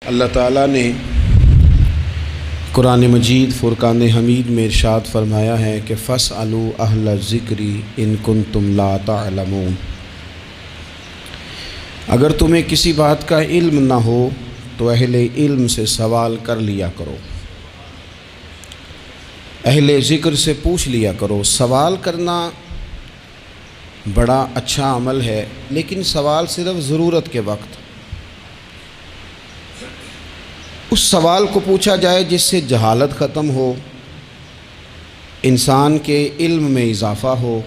اللہ تعالیٰ نے قرآن مجید فرقان حمید میں ارشاد فرمایا ہے کہ فاسألوا اہل الذکر ان کنتم لا تعلمون۔ اگر تمہیں کسی بات کا علم نہ ہو تو اہل علم سے سوال کر لیا کرو، اہل ذکر سے پوچھ لیا کرو۔ سوال کرنا بڑا اچھا عمل ہے، لیکن سوال صرف ضرورت کے وقت اس سوال کو پوچھا جائے جس سے جہالت ختم ہو، انسان کے علم میں اضافہ ہو،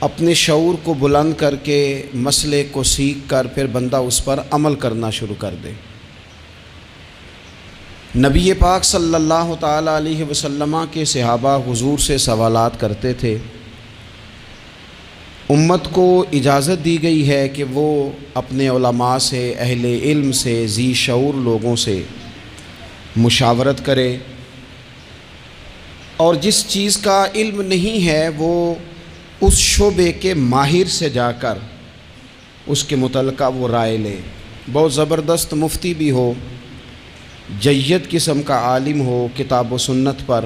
اپنے شعور کو بلند کر کے مسئلے کو سیکھ کر پھر بندہ اس پر عمل کرنا شروع کر دے۔ نبی پاک صلی اللہ تعالیٰ علیہ وسلم کے صحابہ حضور سے سوالات کرتے تھے۔ امت کو اجازت دی گئی ہے کہ وہ اپنے علماء سے، اہل علم سے، ذی شعور لوگوں سے مشاورت کرے، اور جس چیز کا علم نہیں ہے وہ اس شعبے کے ماہر سے جا کر اس کے متعلقہ وہ رائے لے۔ بہت زبردست مفتی بھی ہو، جید قسم کا عالم ہو، کتاب و سنت پر،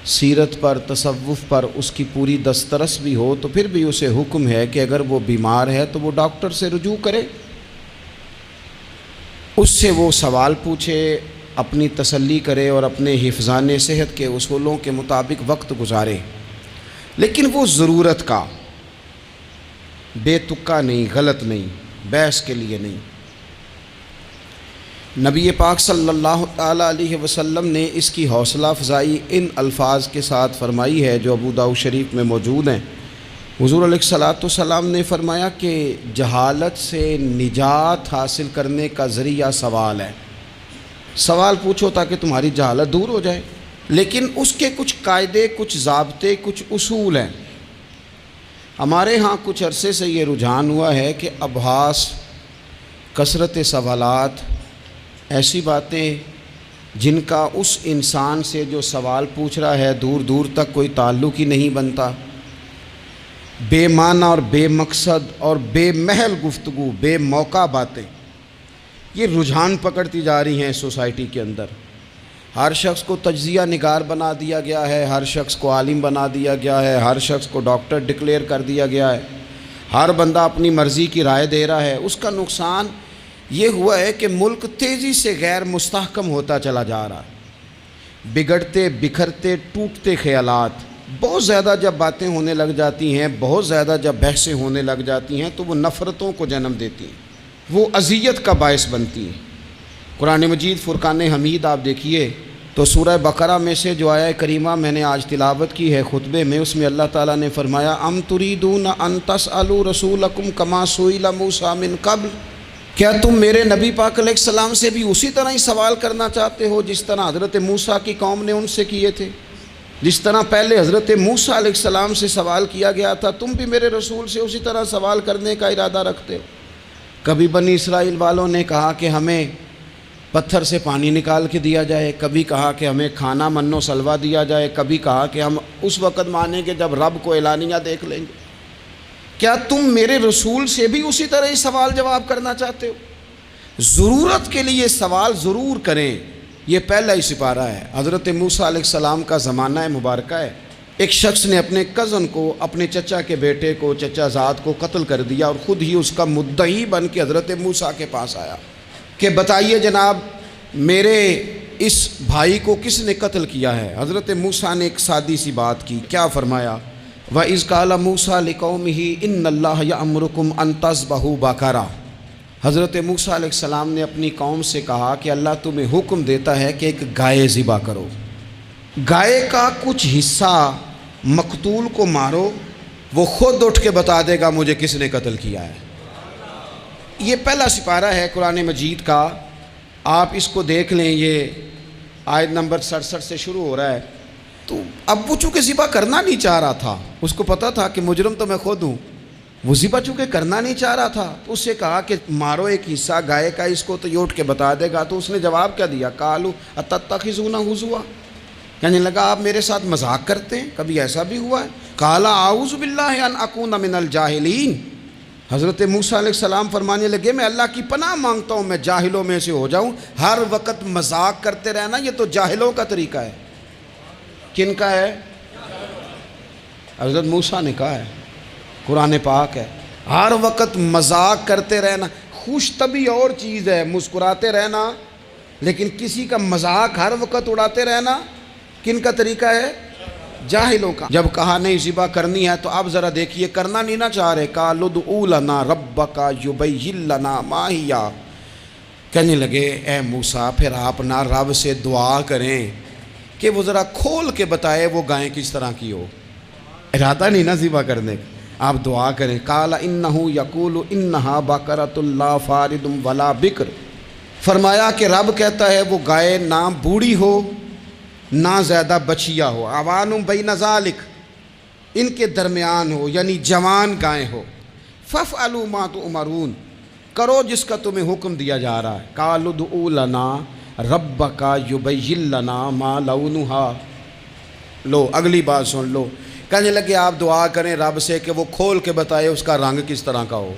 سیرت پر، تصوف پر اس کی پوری دسترس بھی ہو، تو پھر بھی اسے حکم ہے کہ اگر وہ بیمار ہے تو وہ ڈاکٹر سے رجوع کرے، اس سے وہ سوال پوچھے، اپنی تسلی کرے اور اپنے حفظان صحت کے اصولوں کے مطابق وقت گزارے، لیکن وہ ضرورت کا، بے تکا نہیں، غلط نہیں، بحث کے لیے نہیں۔ نبی پاک صلی اللہ تعالیٰ علیہ وسلم نے اس کی حوصلہ افزائی ان الفاظ کے ساتھ فرمائی ہے جو ابو داؤد شریف میں موجود ہیں۔ حضور علیہ الصلوۃ والسلام نے فرمایا کہ جہالت سے نجات حاصل کرنے کا ذریعہ سوال ہے۔ سوال پوچھو تاکہ تمہاری جہالت دور ہو جائے، لیکن اس کے کچھ قاعدے، کچھ ضابطے، کچھ اصول ہیں۔ ہمارے ہاں کچھ عرصے سے یہ رجحان ہوا ہے کہ ابحاث، کثرت سوالات، ایسی باتیں جن کا اس انسان سے جو سوال پوچھ رہا ہے دور دور تک کوئی تعلق ہی نہیں بنتا، بے معنی اور بے مقصد اور بے محل گفتگو، بے موقع باتیں، یہ رجحان پکڑتی جا رہی ہیں سوسائٹی کے اندر۔ ہر شخص کو تجزیہ نگار بنا دیا گیا ہے، ہر شخص کو عالم بنا دیا گیا ہے، ہر شخص کو ڈاکٹر ڈکلیئر کر دیا گیا ہے، ہر بندہ اپنی مرضی کی رائے دے رہا ہے۔ اس کا نقصان یہ ہوا ہے کہ ملک تیزی سے غیر مستحکم ہوتا چلا جا رہا ہے۔ بگڑتے، بکھرتے، ٹوٹتے خیالات، بہت زیادہ جب باتیں ہونے لگ جاتی ہیں، بہت زیادہ جب بحثیں ہونے لگ جاتی ہیں تو وہ نفرتوں کو جنم دیتی ہیں، وہ اذیت کا باعث بنتی ہیں۔ قرآن مجید فرقان حمید آپ دیکھیے تو سورہ بقرہ میں سے جو آیہ کریمہ میں نے آج تلاوت کی ہے خطبے میں، اس میں اللہ تعالیٰ نے فرمایا ام تریدون ان تسألوا رسولکم کما سئل موسیٰ من قبل، کیا تم میرے نبی پاک علیہ السلام سے بھی اسی طرح ہی سوال کرنا چاہتے ہو جس طرح حضرت موسیٰ کی قوم نے ان سے کیے تھے؟ جس طرح پہلے حضرت موسیٰ علیہ السلام سے سوال کیا گیا تھا، تم بھی میرے رسول سے اسی طرح سوال کرنے کا ارادہ رکھتے ہو؟ کبھی بنی اسرائیل والوں نے کہا کہ ہمیں پتھر سے پانی نکال کے دیا جائے، کبھی کہا کہ ہمیں کھانا من و سلوہ دیا جائے، کبھی کہا کہ ہم اس وقت مانیں گے جب رب کو اعلانیہ دیکھ لیں گے۔ کیا تم میرے رسول سے بھی اسی طرح ہی سوال جواب کرنا چاہتے ہو؟ ضرورت کے لیے سوال ضرور کریں، یہ پہلا ہی سپارہ ہے۔ حضرت موسیٰ علیہ السلام کا زمانہ مبارکہ ہے۔ ایک شخص نے اپنے کزن کو، اپنے چچا کے بیٹے کو، چچا زاد کو قتل کر دیا، اور خود ہی اس کا مدعی بن کے حضرت موسیٰ کے پاس آیا کہ بتائیے جناب میرے اس بھائی کو کس نے قتل کیا ہے؟ حضرت موسیٰ نے ایک سادی سی بات کی، کیا فرمایا؟ وَإِذْ قَالَ مُوسَىٰ لِقَوْمِهِ إِنَّ اللَّهَ يَأْمُرُكُمْ أَن تَذْبَحُوا بَقَرَةً۔ حضرت موسیٰ علیہ السلام نے اپنی قوم سے کہا کہ اللہ تمہیں حکم دیتا ہے کہ ایک گائے ذبح کرو، گائے کا کچھ حصہ مقتول کو مارو، وہ خود اٹھ کے بتا دے گا مجھے کس نے قتل کیا ہے۔ یہ پہلا سپارہ ہے قرآن مجید کا، آپ اس کو دیکھ لیں، یہ آیت نمبر 67 سے شروع ہو رہا ہے۔ تو اب وہ چونکہ ذبح کرنا نہیں چاہ رہا تھا، اس کو پتہ تھا کہ مجرم تو میں خود ہوں، وہ ذبح چونکہ کرنا نہیں چاہ رہا تھا تو اس سے کہا کہ مارو ایک حصہ گائے کا، اس کو تو یہ اٹھ کے بتا دے گا۔ تو اس نے جواب کیا دیا؟ قالوا اتتخذون ہزوا، کہنے لگا آپ میرے ساتھ مذاق کرتے ہیں؟ کبھی ایسا بھی ہوا ہے؟ قال اعوذ باللہ ان اکون من الجاہلین، حضرت موسیٰ علیہ السلام فرمانے لگے میں اللہ کی پناہ مانگتا ہوں میں جاہلوں میں سے ہو جاؤں، ہر وقت مذاق کرتے رہنا یہ تو جاہلوں کا طریقہ ہے۔ کن کا ہے؟ حضرت موسیٰ نے کہا ہے، قرآن پاک ہے، ہر وقت مذاق کرتے رہنا۔ خوش طبعی اور چیز ہے، مسکراتے رہنا، لیکن کسی کا مذاق ہر وقت اڑاتے رہنا کن کا طریقہ ہے؟ جاہلوں کا۔ جب کہا نہیں ذبح کرنی ہے تو اب ذرا دیکھیے کرنا نہیں نہ چاہ رہے، قالوا ادع لنا ربک یبین لنا ما ہی، کہنے لگے اے موسیٰ پھر آپ نہ رب سے دعا کریں کہ وہ ذرا کھول کے بتائے وہ گائے کس طرح کی ہو۔ ارادہ نہیں نہ ذبح کرنے کا، آپ دعا کریں۔ قال انہ یقول انہا بقرۃ لا فارض ولا بکر، فرمایا کہ رب کہتا ہے وہ گائے نہ بوڑھی ہو نہ زیادہ بچیا ہو، عوان بین ذالک، ان کے درمیان ہو، یعنی جوان گائے ہو۔ فافعلوا ما تؤمرون، کرو جس کا تمہیں حکم دیا جا رہا ہے۔ قالوا ادع لنا ربک یبین لنا ما لونھا، لو اگلی بات سن لو، کہنے لگے آپ دعا کریں رب سے کہ وہ کھول کے بتائے اس کا رنگ کس طرح کا ہو،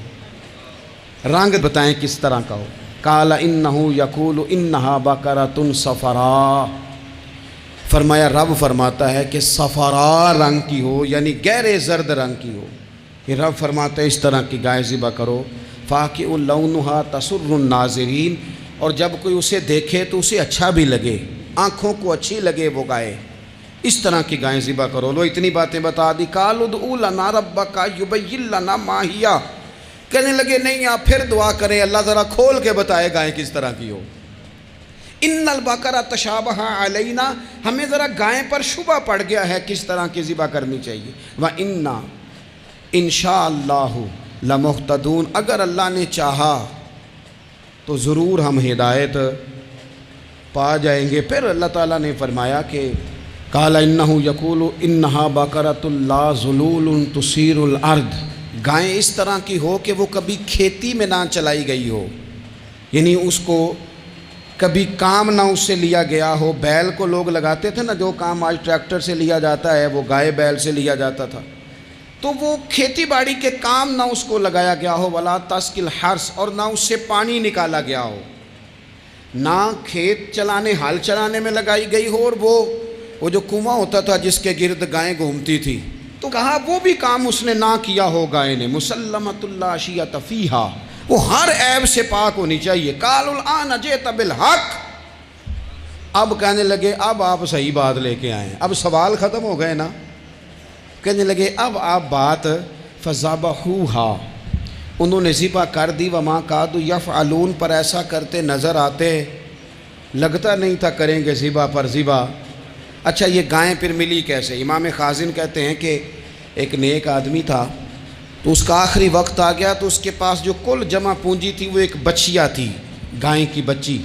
رنگ بتائیں کس طرح کا ہو۔ قال انہ یقول انہا بقرۃ صفراء، فرمایا رب فرماتا ہے کہ صفراء رنگ کی ہو، یعنی گہرے زرد رنگ کی ہو۔ یہ رب فرماتا ہے اس طرح کی گائے ذبح کرو۔ فاقع لونھا تسر الناظرین، اور جب کوئی اسے دیکھے تو اسے اچھا بھی لگے، آنکھوں کو اچھی لگے وہ گائے، اس طرح کی گائیں ذبح کرو۔ لو اتنی باتیں بتا دی۔ قالوا ادع لنا ربک یبین لنا ما ہی، کہنے لگے نہیں آپ پھر دعا کریں اللہ ذرا کھول کے بتائے گائیں کس طرح کی ہو۔ ان البقرہ تشابہ علینا، ہمیں ذرا گائیں پر شبہ پڑ گیا ہے کس طرح کی ذبح کرنی چاہیے۔ وَإِنَّا انشاءاللہ لمہتدون، اگر اللہ نے چاہا تو ضرور ہم ہدایت پا جائیں گے۔ پھر اللہ تعالیٰ نے فرمایا کہ قال انہ یقول انہا بقرۃ لا ذلول تثیر الارض، گائیں اس طرح کی ہو کہ وہ کبھی کھیتی میں نہ چلائی گئی ہو، یعنی اس کو کبھی کام نہ اس سے لیا گیا ہو۔ بیل کو لوگ لگاتے تھے نا، جو کام آج ٹریکٹر سے لیا جاتا ہے وہ گائے بیل سے لیا جاتا تھا، تو وہ کھیتی باڑی کے کام نہ اس کو لگایا گیا ہو۔ ولا تسقی الحرث، اور نہ اس سے پانی نکالا گیا ہو، نہ کھیت چلانے ہل چلانے میں لگائی گئی ہو، اور وہ جو کنواں ہوتا تھا جس کے گرد گائیں گھومتی تھی، تو کہا وہ بھی کام اس نے نہ کیا ہو گائے نے۔ مسلمۃ لا شیۃ فیہا، وہ ہر عیب سے پاک ہونی چاہیے۔ قالوا الآن جئت بالحق، اب کہنے لگے اب آپ صحیح بات لے کے آئیں، اب سوال ختم ہو گئے نا۔ کہنے لگے اب آپ بات فذبحوہا، انہوں نے ذبح کر دی۔ وما کادوا یفعلون، پر ایسا کرتے نظر آتے، لگتا نہیں تھا کریں گے ذبح پر ذبح۔ اچھا یہ گائیں پھر ملی کیسے؟ امام خازن کہتے ہیں کہ ایک نیک آدمی تھا، تو اس کا آخری وقت آ گیا، تو اس کے پاس جو کل جمع پونجی تھی وہ ایک بچیا تھی، گائیں کی بچی،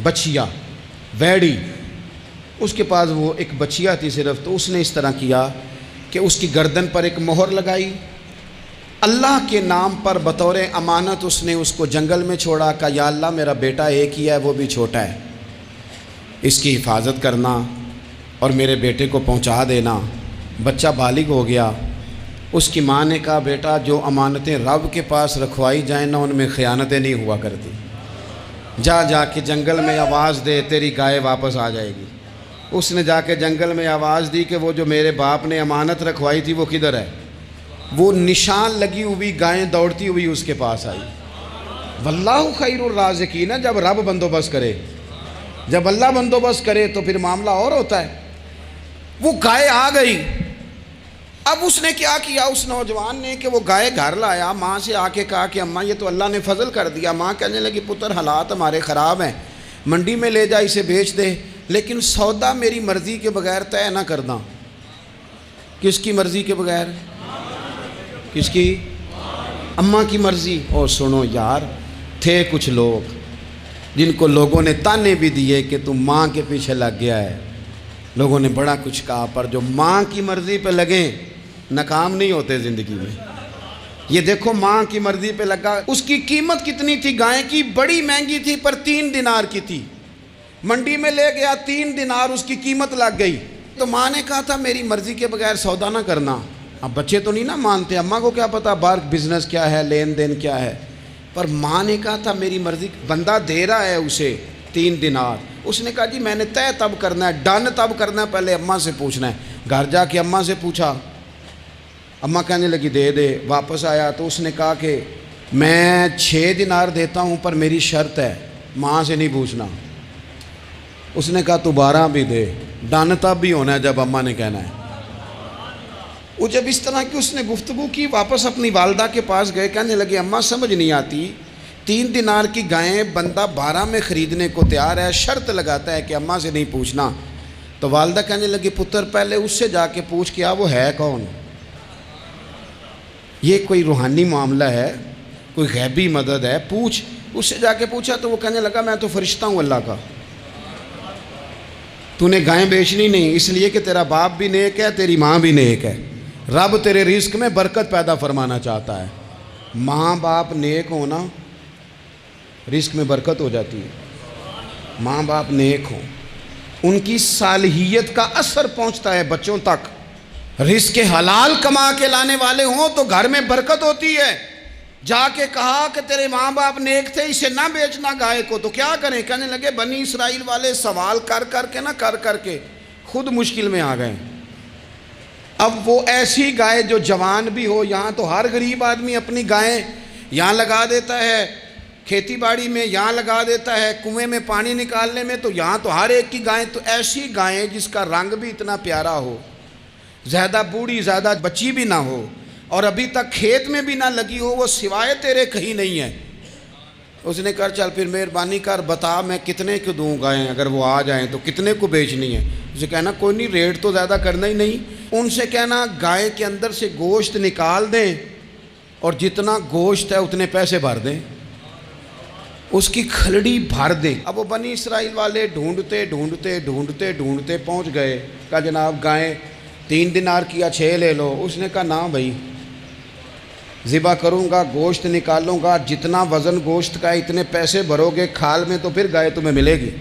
بچیا ویڑی، اس کے پاس وہ ایک بچیا تھی صرف۔ تو اس نے اس طرح کیا کہ اس کی گردن پر ایک مہر لگائی، اللہ کے نام پر بطور امانت اس نے اس کو جنگل میں چھوڑا، کہا یا اللہ میرا بیٹا ایک ہی ہے وہ بھی چھوٹا ہے، اس کی حفاظت کرنا اور میرے بیٹے کو پہنچا دینا۔ بچہ بالغ ہو گیا، اس کی ماں نے کہا بیٹا جو امانتیں رب کے پاس رکھوائی جائیں نا ان میں خیانتیں نہیں ہوا کرتی، جا کے جنگل میں آواز دے تیری گائے واپس آ جائے گی۔ اس نے جا کے جنگل میں آواز دی کہ وہ جو میرے باپ نے امانت رکھوائی تھی وہ کدھر ہے؟ وہ نشان لگی ہوئی گائیں دوڑتی ہوئی اس کے پاس آئی۔ واللہ خیر الرازقین، جب رب بندوبست کرے، جب اللہ بندوبست کرے تو پھر معاملہ اور ہوتا ہے۔ وہ گائے آ گئی، اب اس نے کیا کیا اس نوجوان نے کہ وہ گائے گھر لایا، ماں سے آ کے کہا کہ اماں یہ تو اللہ نے فضل کر دیا۔ ماں کہنے لگی پتر حالات ہمارے خراب ہیں، منڈی میں لے جا اسے بیچ دے، لیکن سودا میری مرضی کے بغیر طے نہ کرنا۔ کس کی مرضی کے بغیر؟ کس کی؟ اماں کی مرضی۔ اور سنو یار، تھے کچھ لوگ جن کو لوگوں نے تانے بھی دیے کہ تم ماں کے پیچھے لگ گیا ہے، لوگوں نے بڑا کچھ کہا، پر جو ماں کی مرضی پہ لگیں ناکام نہیں ہوتے زندگی میں۔ یہ دیکھو ماں کی مرضی پہ لگا، اس کی قیمت کتنی تھی گائے کی؟ بڑی مہنگی تھی، پر 3 دینار کی تھی۔ منڈی میں لے گیا، 3 دینار اس کی قیمت لگ گئی۔ تو ماں نے کہا تھا میری مرضی کے بغیر سودا نہ کرنا، اب بچے تو نہیں نا مانتے، اماں کو کیا پتا باہر بزنس کیا ہے، لین دین کیا ہے، پر ماں نے کہا تھا میری مرضی، بندہ دے رہا ہے اسے 3 دینار، اس نے کہا جی میں نے طے تب کرنا ہے، ڈن تب کرنا ہے، پہلے اماں سے پوچھنا ہے۔ گھر جا کے اماں سے پوچھا، اماں کہنے لگی دے دے، واپس آیا تو اس نے کہا کہ میں 6 دینار دیتا ہوں پر میری شرط ہے، ماں سے نہیں پوچھنا۔ اس نے کہا تو 12 بھی دے، ڈن تب بھی ہونا ہے جب اماں نے کہنا ہے۔ وہ جب اس طرح کی اس نے گفتگو کی، واپس اپنی والدہ کے پاس گئے، کہنے لگے اماں سمجھ نہیں آتی، 3 دینار کی گائیں بندہ 12 میں خریدنے کو تیار ہے، شرط لگاتا ہے کہ اماں سے نہیں پوچھنا۔ تو والدہ کہنے لگی پتر پہلے اس سے جا کے پوچھ کیا وہ ہے کون، یہ کوئی روحانی معاملہ ہے، کوئی غیبی مدد ہے، پوچھ۔ اس سے جا کے پوچھا تو وہ کہنے لگا میں تو فرشتہ ہوں اللہ کا، تو نے گائیں بیچنی نہیں، اس لیے کہ تیرا باپ بھی نیک ہے، تیری ماں بھی نیک ہے، رب تیرے رزق میں برکت پیدا فرمانا چاہتا ہے۔ ماں باپ نیک ہونا رزق میں برکت ہو جاتی ہے، ماں باپ نیک ہوں، ان کی صالحیت کا اثر پہنچتا ہے بچوں تک، رزق حلال کما کے لانے والے ہوں تو گھر میں برکت ہوتی ہے۔ جا کے کہا کہ تیرے ماں باپ نیک تھے، اسے نہ بیچنا گائے کو، تو کیا کریں؟ کہنے لگے بنی اسرائیل والے سوال کر کر کے خود مشکل میں آ گئے۔ اب وہ ایسی گائے جو جوان بھی ہو، یہاں تو ہر غریب آدمی اپنی گائیں یہاں لگا دیتا ہے، کھیتی باڑی میں یہاں لگا دیتا ہے، کنویں میں پانی نکالنے میں، تو یہاں تو ہر ایک کی گائیں، تو ایسی گائیں جس کا رنگ بھی اتنا پیارا ہو، زیادہ بوڑھی زیادہ بچی بھی نہ ہو، اور ابھی تک کھیت میں بھی نہ لگی ہو، وہ سوائے تیرے کہیں نہیں ہے۔ اس نے کہا چل پھر مہربانی کر بتا میں کتنے کو دوں گائیں، اگر وہ آ جائیں تو کتنے کو بیچنی ہے؟ اسے کہنا کوئی نہیں، ریٹ تو زیادہ کرنا ہی نہیں، ان سے کہنا گائے کے اندر سے گوشت نکال دیں اور جتنا گوشت ہے اتنے پیسے بھر دیں، اس کی کھلڑی بھر دیں۔ اب وہ بنی اسرائیل والے ڈھونڈتے پہنچ گئے، کہا جناب گائیں 3 دینار کیا 6 لے لو۔ اس نے کہا نہ بھائی، ذبح کروں گا، گوشت نکالوں گا، جتنا وزن گوشت کا اتنے پیسے بھرو گے کھال میں تو پھر گائے تمہیں ملے گی۔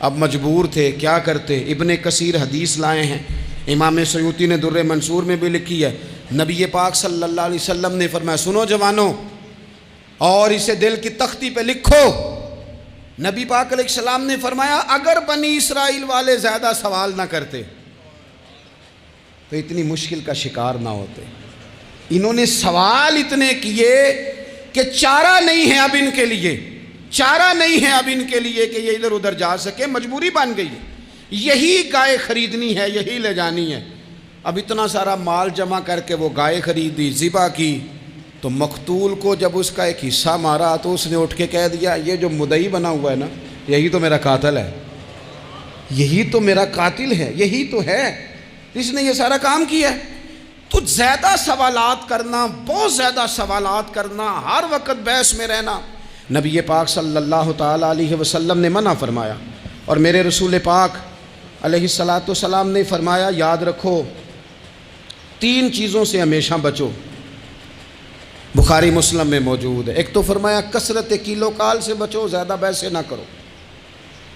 اب مجبور تھے، کیا کرتے؟ ابن کثیر حدیث لائے ہیں، امام سیوطی نے در منصور میں بھی لکھی ہے، نبی پاک صلی اللہ علیہ وسلم نے فرمایا سنو جوانوں اور اسے دل کی تختی پہ لکھو، نبی پاک علیہ السلام نے فرمایا اگر بنی اسرائیل والے زیادہ سوال نہ کرتے تو اتنی مشکل کا شکار نہ ہوتے۔ انہوں نے سوال اتنے کیے کہ چارہ نہیں ہے اب ان کے لیے، چارہ نہیں ہے اب ان کے لیے کہ یہ ادھر ادھر جا سکے، مجبوری بن گئی، یہی گائے خریدنی ہے، یہی لے جانی ہے۔ اب اتنا سارا مال جمع کر کے وہ گائے خریدی، ذبح کی، تو مقتول کو جب اس کا ایک حصہ مارا تو اس نے اٹھ کے کہہ دیا یہ جو مدعی بنا ہوا ہے نا، یہی تو میرا قاتل ہے، یہی تو میرا قاتل ہے، یہی تو ہے جس نے یہ سارا کام کیا ہے۔ تو زیادہ سوالات کرنا، بہت زیادہ سوالات کرنا، ہر وقت بحث میں رہنا، نبی پاک صلی اللہ تعالیٰ علیہ وسلم نے منع فرمایا، اور میرے رسول پاک علیہ السلام نے فرمایا یاد رکھو 3 چیزوں سے ہمیشہ بچو، بخاری مسلم میں موجود ہے۔ ایک تو فرمایا کثرت کیلو کال سے بچو، زیادہ بحث نہ کرو،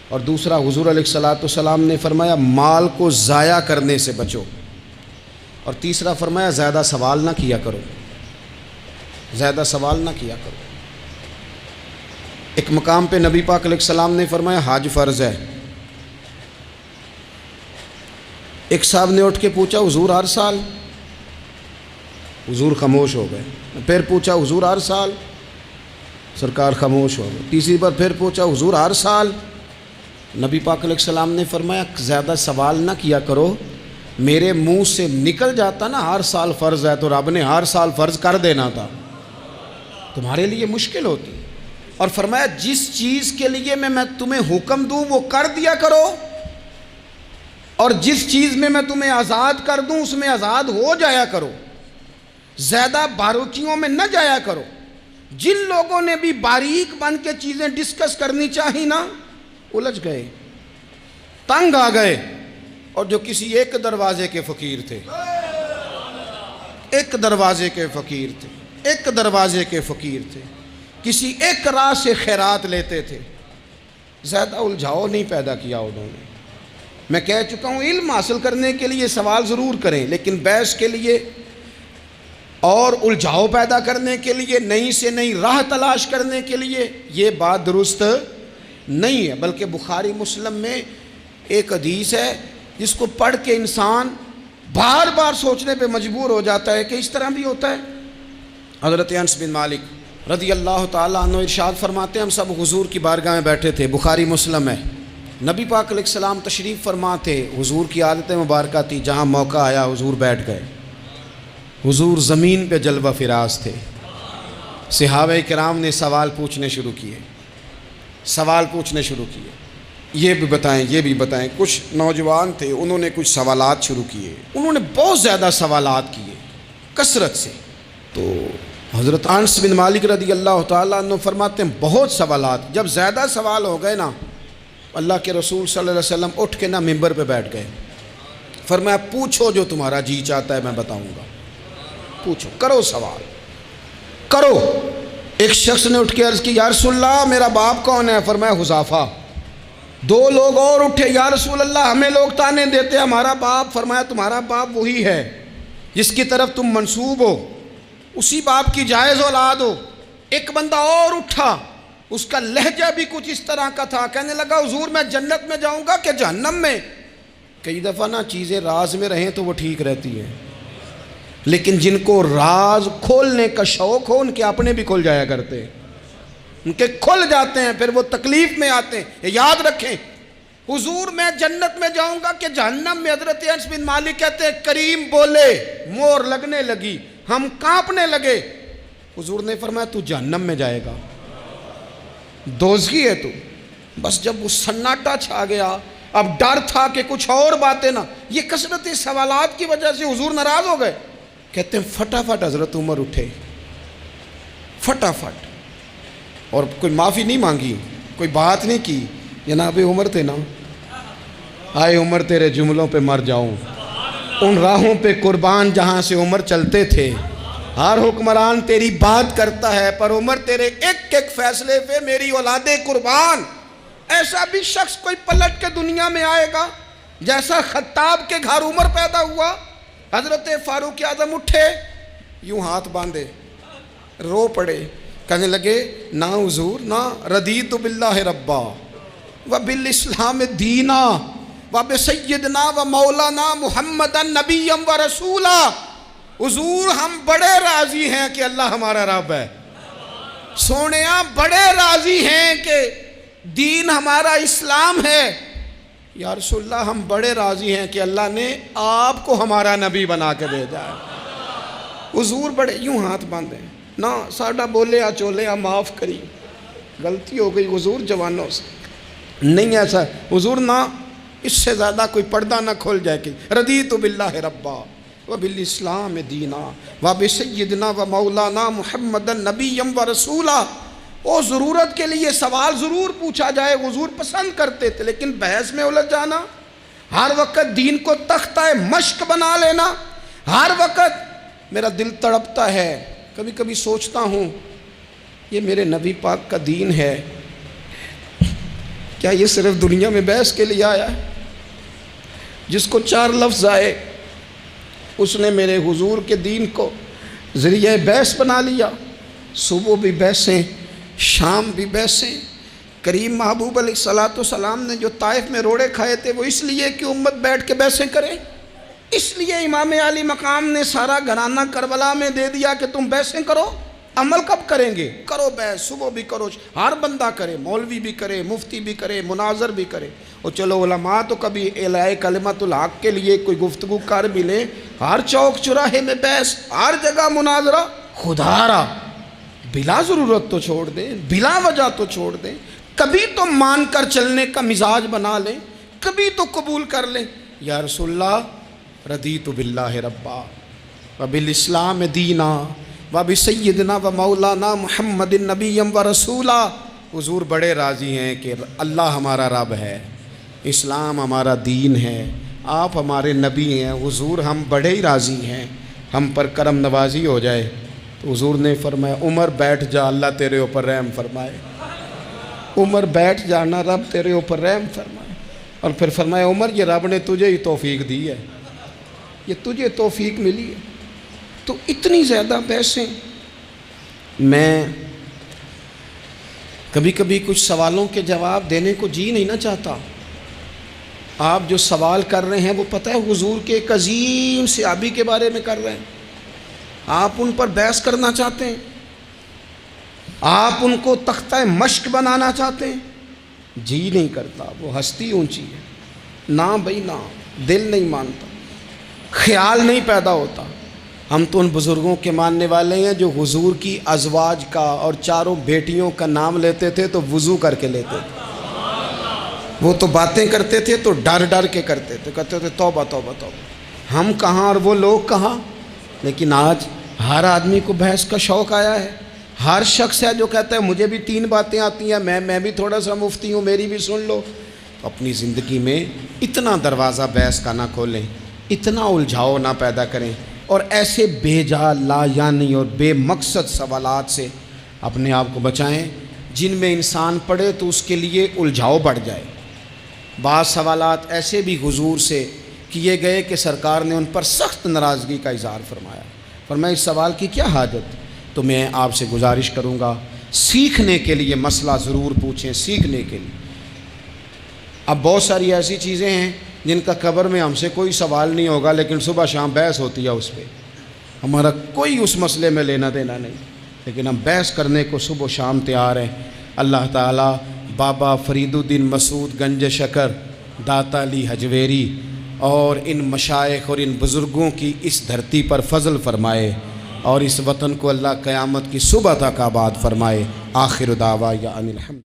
اور دوسرا حضور علیہ السلام نے فرمایا مال کو ضائع کرنے سے بچو، اور تیسرا فرمایا زیادہ سوال نہ کیا کرو، زیادہ سوال نہ کیا کرو۔ ایک مقام پہ نبی پاک علیہ السلام نے فرمایا حج فرض ہے۔ ایک صاحب نے اٹھ کے پوچھا حضور ہر سال؟ حضور خاموش ہو گئے۔ پھر پوچھا حضور ہر سال؟ سرکار خاموش ہو گئے۔ تیسری بار پھر پوچھا حضور ہر سال؟ نبی پاک علیہ السلام نے فرمایا زیادہ سوال نہ کیا کرو، میرے منہ سے نکل جاتا نا ہر سال فرض ہے تو رب نے ہر سال فرض کر دینا تھا، تمہارے لیے مشکل ہوتی۔ اور فرمایا جس چیز کے لیے میں تمہیں حکم دوں وہ کر دیا کرو، اور جس چیز میں تمہیں آزاد کر دوں اس میں آزاد ہو جایا کرو، زیادہ باریکیوں میں نہ جایا کرو۔ جن لوگوں نے بھی باریک بن کے چیزیں ڈسکس کرنی چاہی نا، الجھ گئے، تنگ آ گئے، اور جو کسی ایک دروازے کے فقیر تھے، ایک دروازے کے فقیر تھے، ایک دروازے کے فقیر تھے، کسی ایک راہ سے خیرات لیتے تھے، زیادہ الجھاؤ نہیں پیدا کیا انہوں نے۔ میں کہہ چکا ہوں علم حاصل کرنے کے لیے سوال ضرور کریں، لیکن بحث کے لیے اور الجھاؤ پیدا کرنے کے لیے، نئی سے نئی راہ تلاش کرنے کے لیے، یہ بات درست نہیں ہے۔ بلکہ بخاری مسلم میں ایک حدیث ہے جس کو پڑھ کے انسان بار بار سوچنے پہ مجبور ہو جاتا ہے کہ اس طرح بھی ہوتا ہے۔ حضرت انس بن مالک رضی اللہ تعالیٰ عنہ ارشاد فرماتے ہیں، ہم سب حضور کی بارگاہ میں بیٹھے تھے، بخاری مسلم ہے، نبی پاک علیہ السلام تشریف فرما تھے، حضور کی عادت مبارکہ تھی، جہاں موقع آیا حضور بیٹھ گئے۔ حضور زمین پہ جلوہ فراز تھے، صحابہ کرام نے سوال پوچھنے شروع کیے، یہ بھی بتائیں، یہ بھی بتائیں۔ کچھ نوجوان تھے، انہوں نے کچھ سوالات شروع کیے، انہوں نے بہت زیادہ سوالات کیے کثرت سے۔ تو حضرت انس بن مالک رضی اللہ تعالیٰ عنہ فرماتے ہیں بہت سوالات، جب زیادہ سوال ہو گئے نا، اللہ کے رسول صلی اللہ علیہ وسلم اٹھ کے نا ممبر پہ بیٹھ گئے، فرمایا پوچھو جو تمہارا جی چاہتا ہے میں بتاؤں گا، پوچھو، کرو سوال کرو۔ ایک شخص نے اٹھ کے عرض کی یا رسول اللہ میرا باپ کون ہے؟ فرمایا حذیفہ۔ دو لوگ اور اٹھے، یا رسول اللہ ہمیں لوگ تانے دیتے ہمارا باپ۔ فرمایا تمہارا باپ وہی ہے جس کی طرف تم منسوب ہو، اسی باپ کی جائز اولاد ہو۔ ایک بندہ اور اٹھا، اس کا لہجہ بھی کچھ اس طرح کا تھا، کہنے لگا حضور میں جنت میں جاؤں گا کہ جہنم میں؟ کئی دفعہ نا چیزیں راز میں رہیں تو وہ ٹھیک رہتی ہیں، لیکن جن کو راز کھولنے کا شوق ہو ان کے اپنے بھی کھل جایا کرتے ہیں، ان کے کھل جاتے ہیں، پھر وہ تکلیف میں آتے ہیں۔ یہ یاد رکھیں، حضور میں جنت میں جاؤں گا کہ جہنم میں؟ حضرت انس بن مالک کہتے ہیں کریم بولے، مور لگنے لگی، ہم کانپنے لگے۔ حضور نے فرمایا تو جہنم میں جائے گا، دوزخی ہے تو۔ بس جب وہ سناٹا چھا گیا، اب ڈر تھا کہ کچھ اور باتیں نہ، یہ کثرت سوالات کی وجہ سے حضور ناراض ہو گئے۔ کہتے ہیں فٹافٹ حضرت عمر اٹھے، فٹافٹ، اور کوئی معافی نہیں مانگی، کوئی بات نہیں کی۔ جناب عمر تھے نا، آئے عمر تیرے جملوں پہ مر جاؤں، ان راہوں پہ قربان جہاں سے عمر چلتے تھے۔ ہر حکمران تیری بات کرتا ہے، پر عمر تیرے ایک ایک فیصلے پہ میری اولادیں قربان۔ ایسا بھی شخص کوئی پلٹ کے دنیا میں آئے گا جیسا خطاب کے گھر عمر پیدا ہوا۔ حضرت فاروق اعظم اٹھے، یوں ہاتھ باندھے، رو پڑے، کہنے لگے نہ حضور نہ، رضیت باللہ ربا وبالاسلام دینا وبسیدنا ومولانا محمد نبی و رسولا۔ حضور ہم بڑے راضی ہیں کہ اللہ ہمارا رب ہے، سونیا بڑے راضی ہیں کہ دین ہمارا اسلام ہے۔ یا رسول اللہ ہم بڑے راضی ہیں کہ اللہ نے آپ کو ہمارا نبی بنا کے بھیجا ہے۔ حضور بڑے، یوں ہاتھ باندھے، نہ ساڈا بولیا چولیا معاف کری، غلطی ہو گئی حضور جوانوں سے، نہیں ایسا حضور، نہ اس سے زیادہ کوئی پردہ نہ کھول جائے کہ رضیت باللہ ربا وبالاسلام دینا وبسیدنا ومولانا محمد نبی و رسولا۔ وہ ضرورت کے لیے سوال ضرور پوچھا جائے، حضور پسند کرتے تھے، لیکن بحث میں الجھ جانا، ہر وقت دین کو تختہ مشق بنا لینا، ہر وقت میرا دل تڑپتا ہے، کبھی کبھی سوچتا ہوں یہ میرے نبی پاک کا دین ہے، کیا یہ صرف دنیا میں بحث کے لیے آیا ہے؟ جس کو 4 لفظ آئے اس نے میرے حضور کے دین کو ذریعہ بحث بنا لیا۔ صبح بھی بحثیں، شام بھی بحثیں۔ کریم محبوب علیہ السلام نے جو طائف میں روڑے کھائے تھے وہ اس لیے کہ امت بیٹھ کے بحثیں کرے، اس لیے امام علی مقام نے سارا گھرانہ کربلا میں دے دیا کہ تم بحثیں کرو۔ عمل کب کریں گے؟ کرو بحث، صبح بھی کرو، ہر بندہ کرے، مولوی بھی کرے، مفتی بھی کرے، مناظر بھی کرے، اور چلو علماء تو کبھی اعلاء کلمت الحق کے لیے کوئی گفتگو کر بھی لیں۔ ہر چوک چراہے میں بحث، ہر جگہ مناظرہ، خدا را بلا ضرورت تو چھوڑ دیں، بلا وجہ تو چھوڑ دیں، کبھی تو مان کر چلنے کا مزاج بنا لیں، کبھی تو قبول کر لیں۔ یا رسول اللہ رضیت باللہ ربا وبالاسلام دینا وبسیدنا ومولانا محمد نبی و رسولا۔ حضور بڑے راضی ہیں کہ اللہ ہمارا رب ہے، اسلام ہمارا دین ہے، آپ ہمارے نبی ہیں۔ حضور ہم بڑے ہی راضی ہیں، ہم پر کرم نوازی ہو جائے۔ تو حضور نے فرمایا عمر بیٹھ جا، اللہ تیرے اوپر رحم فرمائے۔ عمر بیٹھ جانا، رب تیرے اوپر رحم فرمائے۔ اور پھر فرمایا عمر یہ رب نے تجھے ہی توفیق دی ہے، یہ تجھے توفیق ملی ہے۔ تو اتنی زیادہ بحثیں. میں کبھی کبھی کچھ سوالوں کے جواب دینے کو جی نہیں نہ چاہتا. آپ جو سوال کر رہے ہیں وہ پتہ ہے حضور کے ایک عظیم صحابی کے بارے میں کر رہے ہیں. آپ ان پر بحث کرنا چاہتے ہیں؟ آپ ان کو تختہ مشق بنانا چاہتے ہیں؟ جی نہیں کرتا. وہ ہستی اونچی ہے. نہ بھائی نہ، دل نہیں مانتا، خیال نہیں پیدا ہوتا. ہم تو ان بزرگوں کے ماننے والے ہیں جو حضور کی ازواج کا اور چاروں بیٹیوں کا نام لیتے تھے تو وضو کر کے لیتے تھے. وہ تو باتیں کرتے تھے تو ڈر ڈر کے کرتے تھے، کہتے تھے توبہ توبہ توبہ. ہم کہاں اور وہ لوگ کہاں. لیکن آج ہر آدمی کو بحث کا شوق آیا ہے. ہر شخص ہے جو کہتا ہے مجھے بھی 3 باتیں آتی ہیں، میں بھی تھوڑا سا مفتی ہوں، میری بھی سن لو. تو اپنی زندگی میں اتنا دروازہ بحث کا نہ کھولیں، اتنا الجھاؤ نہ پیدا کریں، اور ایسے بے جا لا یعنی اور بے مقصد سوالات سے اپنے آپ کو بچائیں جن میں انسان پڑھے تو اس کے لیے الجھاؤ بڑھ جائے. بعض سوالات ایسے بھی حضور سے کیے گئے کہ سرکار نے ان پر سخت ناراضگی کا اظہار فرمایا. فرمایا اس سوال کی کیا حاجت. تو میں آپ سے گزارش کروں گا سیکھنے کے لیے مسئلہ ضرور پوچھیں، سیکھنے کے لیے. اب بہت ساری ایسی چیزیں ہیں جن کا قبر میں ہم سے کوئی سوال نہیں ہوگا، لیکن صبح شام بحث ہوتی ہے اس پہ. ہمارا کوئی اس مسئلے میں لینا دینا نہیں، لیکن ہم بحث کرنے کو صبح و شام تیار ہیں. اللہ تعالیٰ بابا فرید الدین مسعود گنج شکر، داتا علی حجویری اور ان مشائخ اور ان بزرگوں کی اس دھرتی پر فضل فرمائے، اور اس وطن کو اللہ قیامت کی صبح تک آباد فرمائے. آخر دعوانا ان الحمد